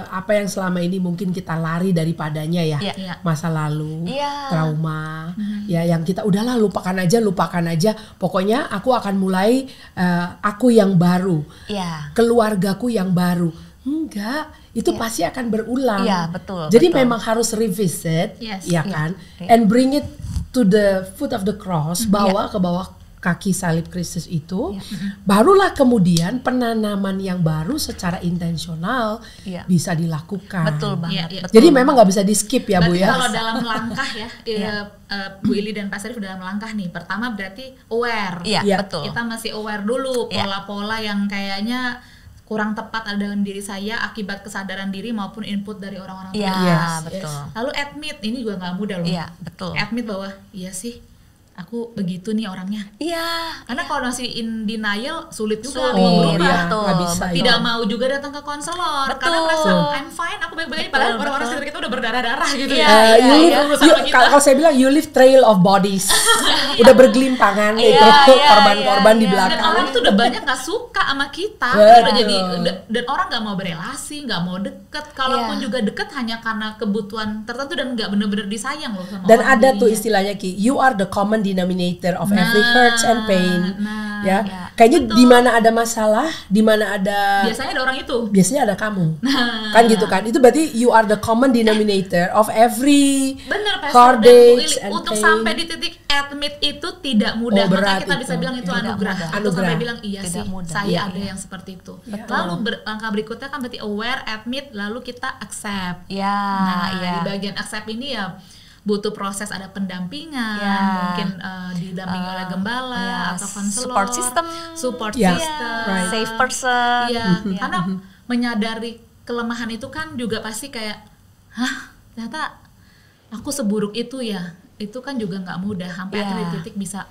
apa yang selama ini mungkin kita lari daripadanya ya, Iya. masa lalu, Iya. trauma, ya yang kita udahlah lupakan aja. Pokoknya aku akan mulai aku yang baru, Iya. keluargaku yang baru. Enggak, itu pasti akan berulang. Iya, betul, Jadi betul. memang harus revisit, Yes. ya Iya, kan, iya. and bring it to the foot of the cross, bawa ke bawah kaki salib Kristus itu, barulah kemudian penanaman yang baru secara intensional Iya. bisa dilakukan. Betul banget. Iya. Betul. Jadi memang nggak bisa di skip ya Bu Berarti ya. kalau dalam langkah ya, Bu Ili dan Pak Sarif dalam langkah nih. Pertama berarti aware. Iya, Iya. betul. Kita masih aware dulu Iya. pola-pola yang kayaknya kurang tepat ada dalam diri saya akibat kesadaran diri maupun input dari orang-orang Iya, tua. Yes, betul. Lalu admit, ini juga nggak mudah loh. Iya, betul. Admit bahwa iya sih, aku begitu nih orangnya. Iya. Karena kalau masih in denial sulit juga Sulit, mau berubah. betul, nggak bisa. Tidak mau juga datang ke konselor Betul. karena merasa I'm fine, aku baik-baik aja. Padahal orang-orang sekitar kita udah berdarah-darah gitu Iya, ya. You live, Urusan you- sama kita. kalau saya bilang you live trail of bodies, udah bergelimpangan Iya, itu iya, korban-korban iya, di iya. Dan belakang. orang tuh udah banyak nggak suka sama kita, Betul. udah jadi dan orang nggak mau berelasi, nggak mau deket. Kalaupun Iya. juga deket hanya karena kebutuhan tertentu dan nggak bener-bener disayang loh sama Dan orang ada tuh dirinya. istilahnya Ki, you are the common denominator of every hurts and pain. nah, Ya, ya. kayaknya Betul. di mana ada masalah, di mana ada biasanya ada orang itu. biasanya ada kamu. Kan gitu kan. Itu berarti you are the common denominator of every Bener, Pastor. Dan Bu heartaches Ili, and untuk pain. sampai di titik admit itu tidak mudah. Oh, berat Maka kita bisa itu. bilang itu Tidak anugerah. mudah. Untuk Anugerah. sampai bilang iya Tidak sih, mudah. saya Iya, ada iya. yang seperti itu. Betul. Lalu langkah berikutnya kan berarti aware, admit, lalu kita accept. Ya, Nah, ya. di bagian accept ini ya butuh proses, ada pendampingan, Ya. mungkin didampingi oleh gembala ya, atau konselor, support system. support Ya, system, right. Safe person. Iya, Ya. karena menyadari kelemahan itu kan juga pasti kayak, hah, ternyata aku seburuk itu ya. Itu kan juga nggak mudah sampai Ya. akhirnya di titik bisa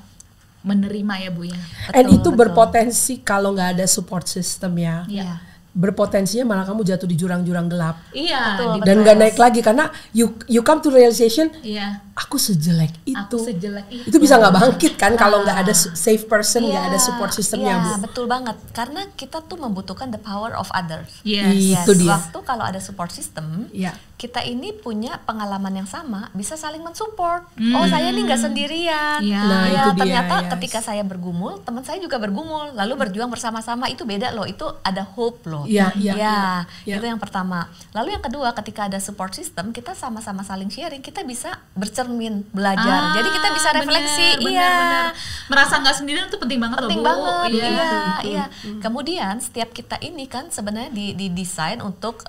menerima ya Bu ya. And Betul, itu betul. berpotensi kalau nggak ada support system ya. Iya. Berpotensinya malah kamu jatuh di jurang-jurang gelap Iya, Betul, dan nggak naik lagi karena you come to realization iya. aku sejelek itu. Aku sejelek itu. Itu bisa nggak bangkit kan kalau nggak ada safe person, nggak Iya, ada support systemnya iya, Bu. betul banget. Karena kita tuh membutuhkan the power of others. Yes. Itu dia. Waktu kalau ada support system, Iya. kita ini punya pengalaman yang sama, bisa saling mensupport. Oh, saya ini nggak sendirian. Iya. Nah, Ya, itu dia, ternyata yes. ketika saya bergumul, teman saya juga bergumul, lalu berjuang bersama-sama. Itu beda loh. Itu ada hope loh. Iya, iya, Ya, iya. itu yang pertama. Lalu yang kedua, ketika ada support system, kita sama-sama saling sharing, kita bisa bercermin, belajar. Jadi kita bisa refleksi. Bener, Iya. bener. Merasa nggak sendirian itu penting banget Penting loh Bu. banget, Iya. iya. Kemudian setiap kita ini kan sebenarnya didesain untuk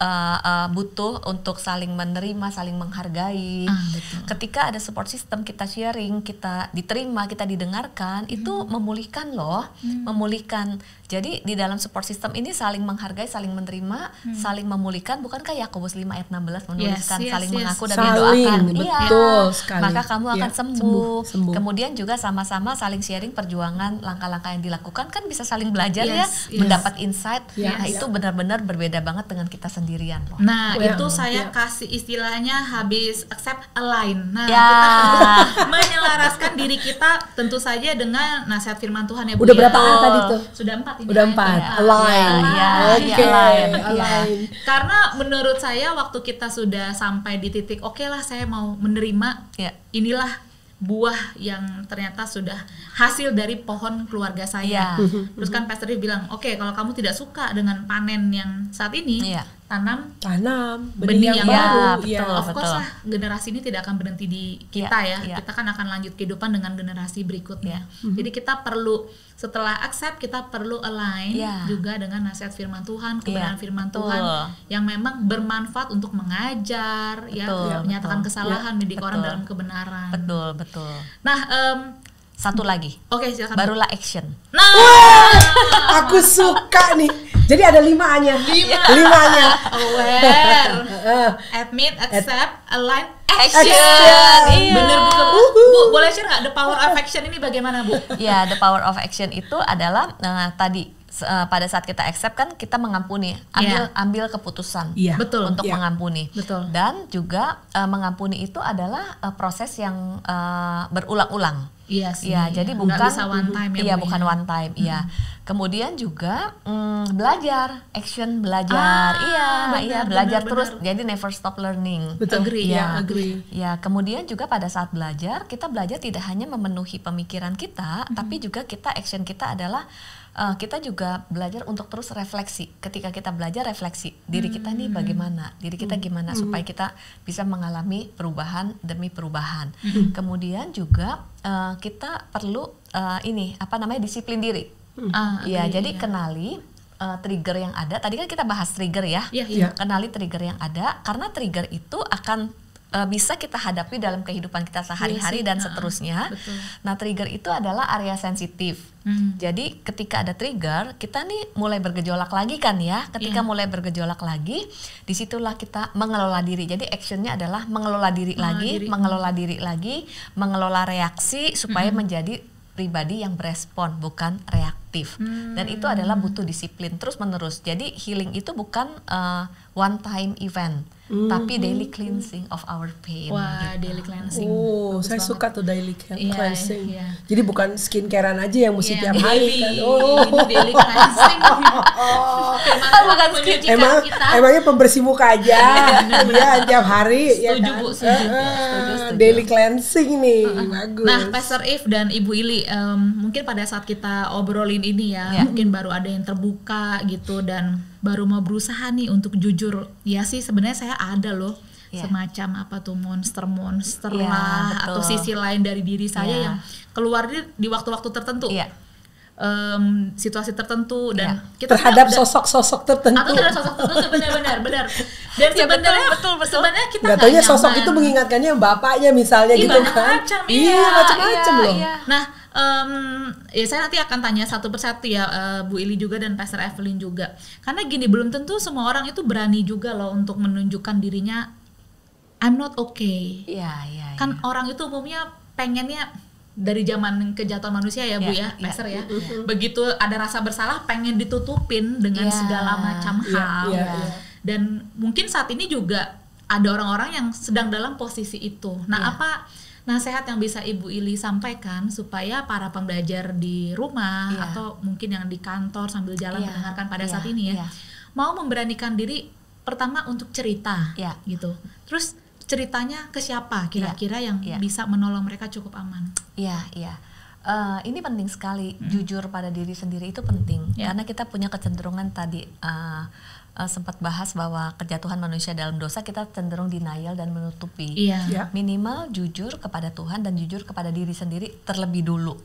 butuh untuk saling menerima, saling menghargai. Betul. Ketika ada support system, kita sharing, kita diterima, kita didengarkan, itu memulihkan loh, memulihkan. Jadi di dalam support system ini saling menghargai, saling menerima, saling memulihkan. Bukankah Yakobus 5 ayat 16 menuliskan Yes, saling yes. mengaku dan Saling, mendoakan? betul sekali. Maka kamu akan Iya, sembuh. sembuh. Kemudian juga sama-sama saling sharing perjuangan, langkah-langkah yang dilakukan, kan bisa saling belajar Yes, ya, yes. mendapat insight. Yes. Nah, itu benar-benar berbeda banget dengan kita sendirian loh. Nah, Ya. itu saya Ya. kasih istilahnya habis accept align. Nah, Ya. kita tentu menyelaraskan diri kita tentu saja dengan nasihat firman Tuhan ya Bu. Udah ya. berapa ayat tadi tuh? Sudah 4 ini. Udah ayat 4. ya. Align. Iya, Oke, iya, align. align. Karena menurut saya waktu kita sudah sampai di titik oke lah saya mau menerima Ya. inilah buah yang ternyata sudah hasil dari pohon keluarga saya. Iya. Terus kan Pastor Rif bilang, "Oke, kalau kamu tidak suka dengan panen yang saat ini, Iya. tanam Tanam benih yang baru." Ya, betul. Of course lah, generasi ini tidak akan berhenti di kita ya. Iya. Kita kan akan lanjut kehidupan dengan generasi berikutnya. Jadi kita perlu, setelah accept, kita perlu align Iya. juga dengan nasihat firman Tuhan, kebenaran Iya, firman betul. Tuhan yang memang bermanfaat untuk mengajar, Betul, ya, menyatakan betul. kesalahan, mendidik orang Betul. dalam kebenaran. Betul, betul. Nah, Satu lagi, oke silakan. barulah action. Nah, Aku suka nih. Jadi ada 5-nya. 5-nya. aware, admit, accept, align, action. Iya. Bener Bu, boleh share nggak the power of action ini bagaimana Bu? Ya, the power of action itu adalah tadi pada saat kita accept kan kita mengampuni, ambil keputusan Iya. Betul. untuk Iya. mengampuni. Betul. Dan juga mengampuni itu adalah proses yang berulang-ulang. Iya sih. Iya, jadi Nggak bukan bisa one time ya, iya, Bu, bukan ya. one time. Iya. Kemudian juga belajar, action belajar. Benar, belajar benar, terus. benar. Jadi never stop learning. Betul. Agree, Iya. agree. Ya, kemudian juga pada saat belajar, kita belajar tidak hanya memenuhi pemikiran kita, tapi juga action kita adalah kita juga belajar untuk terus refleksi. Ketika kita belajar refleksi, diri kita nih bagaimana, diri kita gimana supaya kita bisa mengalami perubahan demi perubahan. Kemudian juga kita perlu disiplin diri. Ya, jadi kenali trigger yang ada. Tadi kan kita bahas trigger ya. Iya, iya. Kenali trigger yang ada, karena trigger itu akan bisa kita hadapi dalam kehidupan kita sehari-hari dan seterusnya. Betul. Nah, trigger itu adalah area sensitif. Jadi ketika ada trigger, kita nih mulai bergejolak lagi kan ya. Ketika mulai bergejolak lagi, disitulah kita mengelola diri. Jadi actionnya adalah mengelola diri lagi, mengelola reaksi supaya menjadi pribadi yang berespon, bukan reaktif. Dan itu adalah butuh disiplin terus menerus. Jadi healing itu bukan one time event, tapi daily cleansing of our pain. Wah, gitu. daily cleansing. Oh, saya suka tuh daily cleansing. Iya. Jadi bukan skincarean aja yang mesti tiap hari kan. Ini daily cleansing. Bukan Emangnya pembersih muka aja. Iya, tiap hari. Setuju, ya Bu, kan? setuju. Daily cleansing nih, bagus. Nah, Pastor If dan Ibu Ili, mungkin pada saat kita obrolin ini ya, mungkin baru ada yang terbuka gitu dan baru mau berusaha nih untuk jujur. Ya sih, sebenarnya saya ada loh semacam apa tuh monster lah, betul. atau sisi lain dari diri saya yang keluar di waktu-waktu tertentu. Situasi tertentu dan kita terhadap sosok-sosok tertentu. Atau terhadap sosok tertentu, benar. Dan sebenarnya sebenarnya kita nggak taunya sosok itu mengingatkannya bapaknya misalnya gitu kan. Macam-macam loh. Nah, ya saya nanti akan tanya satu persatu ya, Bu Ili juga dan Pastor Evelyn juga. Karena gini, belum tentu semua orang itu berani juga loh untuk menunjukkan dirinya I'm not okay. Kan orang itu umumnya pengennya dari zaman kejatuhan manusia ya Bu ya, Pastor ya. Begitu ada rasa bersalah pengen ditutupin dengan segala macam hal. Dan mungkin saat ini juga ada orang-orang yang sedang dalam posisi itu. Nah, apa nasihat yang bisa Ibu Ili sampaikan supaya para pembelajar di rumah atau mungkin yang di kantor sambil jalan mendengarkan pada saat ini ya, mau memberanikan diri pertama untuk cerita gitu. Terus ceritanya ke siapa kira-kira yang bisa menolong mereka cukup aman? Ini penting sekali, jujur pada diri sendiri itu penting karena kita punya kecenderungan tadi sempat bahas bahwa kejatuhan manusia dalam dosa, kita cenderung denial dan menutupi. Minimal jujur kepada Tuhan dan jujur kepada diri sendiri terlebih dulu.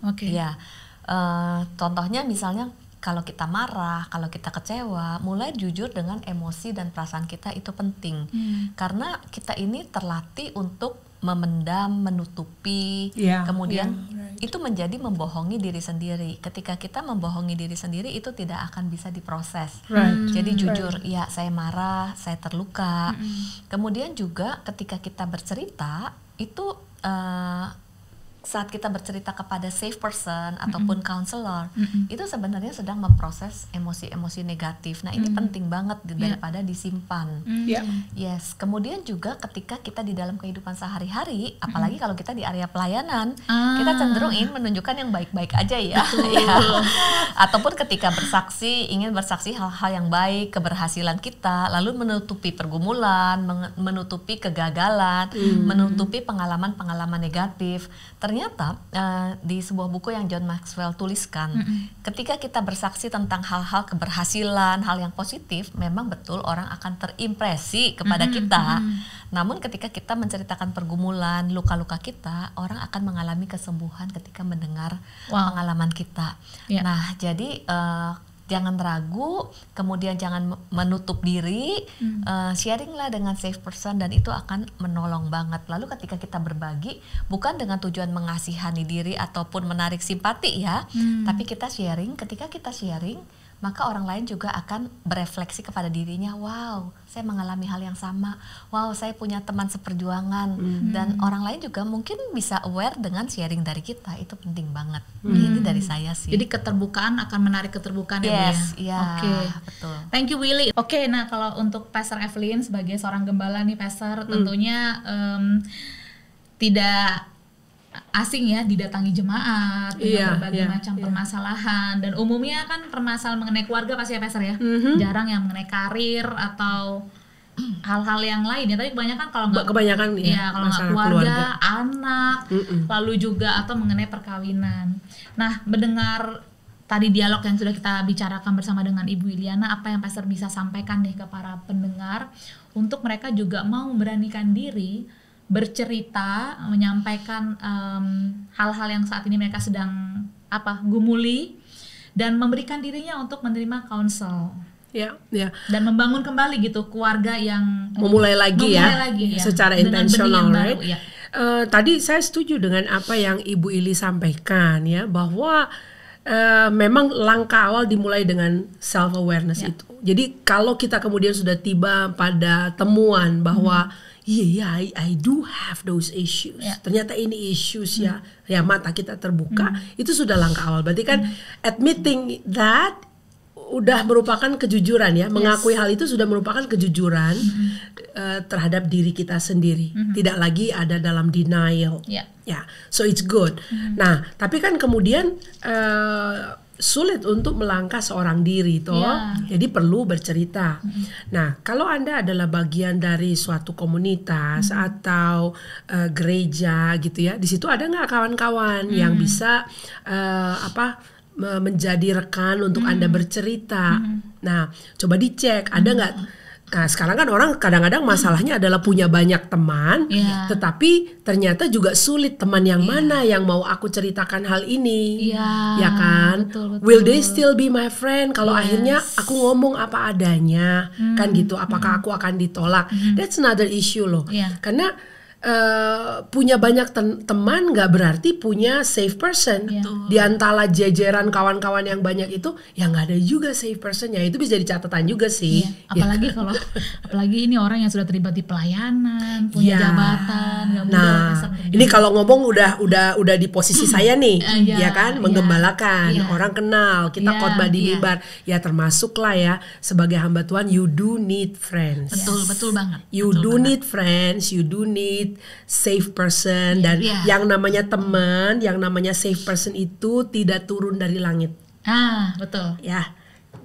Contohnya misalnya kalau kita marah, kalau kita kecewa, mulai jujur dengan emosi dan perasaan kita itu penting. Karena kita ini terlatih untuk memendam, menutupi, kemudian itu menjadi membohongi diri sendiri. Ketika kita membohongi diri sendiri, itu tidak akan bisa diproses. Jadi jujur, ya saya marah, saya terluka. Kemudian juga ketika kita bercerita, itu saat kita bercerita kepada safe person ataupun counselor, itu sebenarnya sedang memproses emosi-emosi negatif. Nah, ini penting banget daripada disimpan. Yes. Kemudian juga ketika kita di dalam kehidupan sehari-hari, apalagi kalau kita di area pelayanan, kita cenderung ingin menunjukkan yang baik-baik aja ya. Ataupun ketika bersaksi, ingin bersaksi hal-hal yang baik, keberhasilan kita, lalu menutupi pergumulan, menutupi kegagalan, menutupi pengalaman-pengalaman negatif. Ternyata di sebuah buku yang John Maxwell tuliskan, ketika kita bersaksi tentang hal-hal keberhasilan, hal yang positif, memang betul orang akan terimpresi kepada kita. Namun ketika kita menceritakan pergumulan, luka-luka kita, orang akan mengalami kesembuhan ketika mendengar pengalaman kita. Nah, jadi jangan ragu, kemudian jangan menutup diri, sharinglah dengan safe person dan itu akan menolong banget. Lalu ketika kita berbagi, bukan dengan tujuan mengasihani diri ataupun menarik simpati ya, tapi kita sharing. Ketika kita sharing, maka orang lain juga akan berefleksi kepada dirinya, wow, saya mengalami hal yang sama, wow, saya punya teman seperjuangan, dan orang lain juga mungkin bisa aware dengan sharing dari kita. Itu penting banget. Ini dari saya sih. Jadi keterbukaan akan menarik keterbukaan ya Bu ya? Betul. Thank you Willy. Oke, nah kalau untuk Pastor Evelyn sebagai seorang gembala nih Pastor, tentunya tidak asing ya didatangi jemaat dengan berbagai macam permasalahan, dan umumnya kan permasalahan mengenai keluarga pasti ya Pastor ya, jarang yang mengenai karir atau hal-hal yang lain ya, tapi kebanyakan kalau nggak kebanyakan kalau nggak keluarga, anak, lalu juga atau mengenai perkawinan. Nah, mendengar tadi dialog yang sudah kita bicarakan bersama dengan Ibu Iliana, apa yang Pastor bisa sampaikan nih ke para pendengar untuk mereka juga mau memberanikan diri bercerita, menyampaikan hal-hal yang saat ini mereka sedang gumuli, dan memberikan dirinya untuk menerima counsel. Ya. Dan membangun kembali gitu keluarga yang Memulai lagi ya, secara dengan intentional, benih yang right? baru, ya. Tadi saya setuju dengan apa yang Ibu Ili sampaikan ya, bahwa memang langkah awal dimulai dengan self awareness itu. Jadi kalau kita kemudian sudah tiba pada temuan bahwa I do have those issues. Ternyata ini issues ya mata kita terbuka, itu sudah langkah awal. Berarti kan admitting that udah merupakan kejujuran ya, mengakui hal itu sudah merupakan kejujuran terhadap diri kita sendiri, tidak lagi ada dalam denial. So it's good. Nah, tapi kan kemudian sulit untuk melangkah seorang diri toh, jadi perlu bercerita. Nah, kalau Anda adalah bagian dari suatu komunitas atau gereja gitu ya, di situ ada nggak kawan-kawan yang bisa menjadi rekan untuk Anda bercerita. Nah, coba dicek ada nggak. Nah, sekarang kan orang kadang-kadang masalahnya adalah punya banyak teman, tetapi ternyata juga sulit teman yang mana yang mau aku ceritakan hal ini, ya kan? Betul. Will they still be my friend kalau akhirnya aku ngomong apa adanya, kan gitu? Apakah aku akan ditolak? That's another issue loh, karena punya banyak teman nggak berarti punya safe person. Di antara jajaran kawan-kawan yang banyak itu ya nggak ada juga safe personnya. Itu bisa jadi catatan juga sih. Apalagi apalagi ini orang yang sudah terlibat di pelayanan, punya jabatan, nggak mudah. Ini kalau ngomong udah di posisi saya nih, ya kan, menggembalakan, orang kenal, kita khotbah di mimbar, ya termasuklah ya sebagai hamba Tuhan, you do need friends. Betul banget. You do need friends, you do need safe person, dan yang namanya teman, yang namanya safe person itu tidak turun dari langit. Betul. Ya,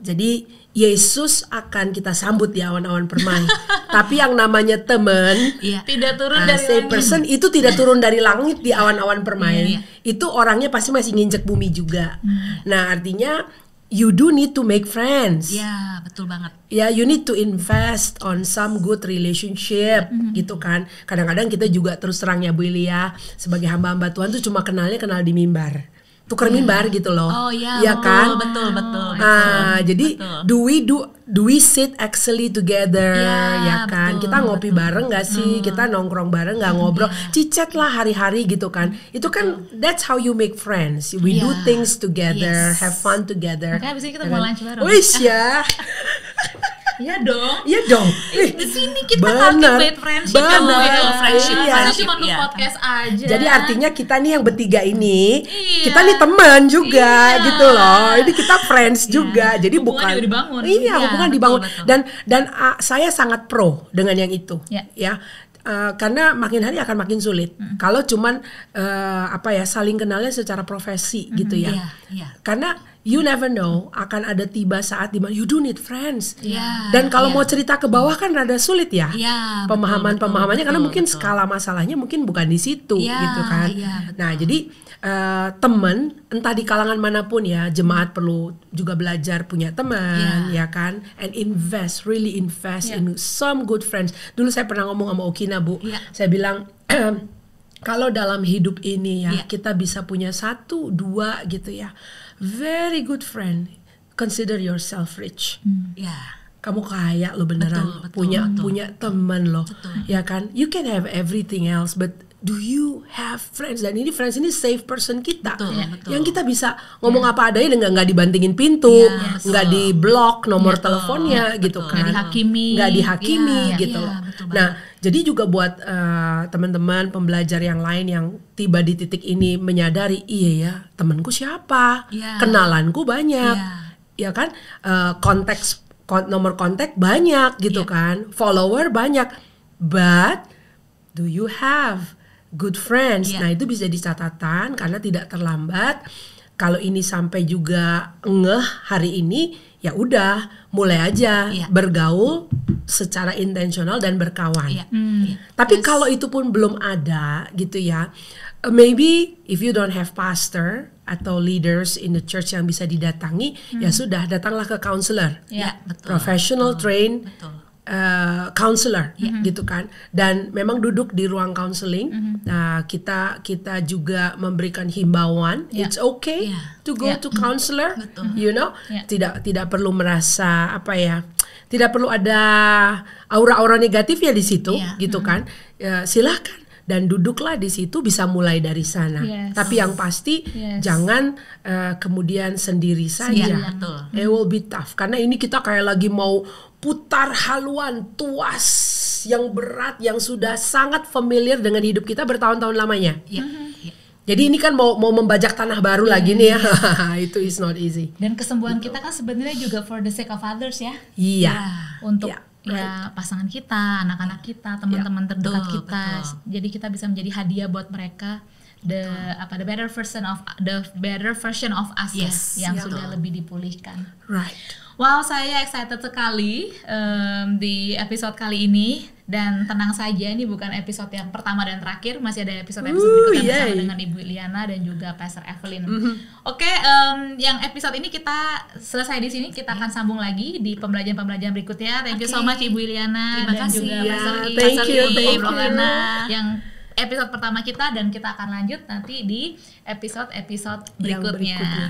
jadi Yesus akan kita sambut di awan-awan permai. Tapi yang namanya teman, tidak turun dari safe langit. person itu tidak turun dari langit di awan-awan permai. Itu orangnya pasti masih nginjek bumi juga. Nah, artinya you do need to make friends. Ya, betul banget. Ya, you need to invest on some good relationship, gitu kan. Kadang-kadang kita juga terus terang ya Bu Ilia, sebagai hamba-hamba Tuhan tuh cuma kenal di mimbar. Tukar mimbar gitu loh. Oh ya, ya betul, kan? Betul. Jadi do we sit actually together, ya kan? Kita ngopi bareng nggak sih? Kita nongkrong bareng nggak, ngobrol, cicet lah hari-hari gitu kan? Itu kan that's how you make friends. We do things together, have fun together. Makanya abis ini kita mau lunch bareng. Wis ya. Iya dong. Di sini kita cultivate friendship, friendship cuma untuk podcast aja. Jadi artinya kita nih yang bertiga ini, kita nih teman juga gitu loh. Ini kita friends juga. Jadi hubungan juga dibangun. Hubungan dibangun. Betul. Dan saya sangat pro dengan yang itu. Ya. Karena makin hari akan makin sulit. Kalau cuman saling kenalnya secara profesi gitu ya. Karena you never know, akan ada tiba saat dimana you do need friends. Dan kalau mau cerita ke bawah kan rada sulit ya. Pemahamannya karena mungkin skala masalahnya mungkin bukan di situ gitu kan. Nah, jadi teman entah di kalangan manapun ya, jemaat perlu juga belajar punya teman, ya kan, and really invest in some good friends. Dulu saya pernah ngomong sama Okina, Bu, saya bilang kalau dalam hidup ini ya kita bisa punya 1-2 gitu ya, very good friend, consider yourself rich. Kamu kaya lo beneran, punya teman lo, ya kan. You can have everything else, but do you have friends? Dan ini friends ini safe person kita, yang kita bisa ngomong apa adanya dan nggak dibantingin pintu, nggak di blok nomor teleponnya gitu kan, nggak dihakimi gitu. Nah, jadi juga buat teman-teman pembelajar yang lain yang tiba di titik ini menyadari, iya ya, temanku siapa, kenalanku banyak, ya kan, nomor kontak banyak gitu kan, follower banyak, but do you have good friends? Nah, itu bisa dicatatkan karena tidak terlambat. Kalau ini sampai juga ngeh hari ini, ya udah mulai aja bergaul secara intensional dan berkawan. Tapi kalau itu pun belum ada gitu ya, maybe if you don't have pastor atau leaders in the church yang bisa didatangi, ya sudah, datanglah ke counselor, professional train counselor gitu kan, dan memang duduk di ruang counseling. Nah, kita juga memberikan himbauan, it's okay to go to counselor, you know, tidak perlu merasa tidak perlu ada aura-aura negatif ya di situ, gitu kan. Silahkan dan duduklah di situ, bisa mulai dari sana. Tapi yang pasti jangan kemudian sendiri saja. It will be tough karena ini kita kayak lagi mau putar haluan tuas yang berat yang sudah sangat familiar dengan hidup kita bertahun-tahun lamanya. Jadi ini kan mau membajak tanah baru lagi nih ya. Itu is not easy. Dan kesembuhan kita kan sebenarnya juga for the sake of others ya. Untuk pasangan kita, anak-anak kita, teman-teman terdekat kita. Jadi kita bisa menjadi hadiah buat mereka. The better version of us yang sudah lebih dipulihkan. Right. Wow, saya excited sekali di episode kali ini, dan tenang saja ini bukan episode yang pertama dan terakhir, masih ada episode berikutnya bersama dengan Ibu Iliana dan juga Pastor Evelyn. Oke, yang episode ini kita selesai di sini, kita akan sambung lagi di pembelajaran berikutnya. Thank you so much Ibu Iliana dan juga Pastor Iliana yang episode pertama kita, dan kita akan lanjut nanti di episode berikutnya.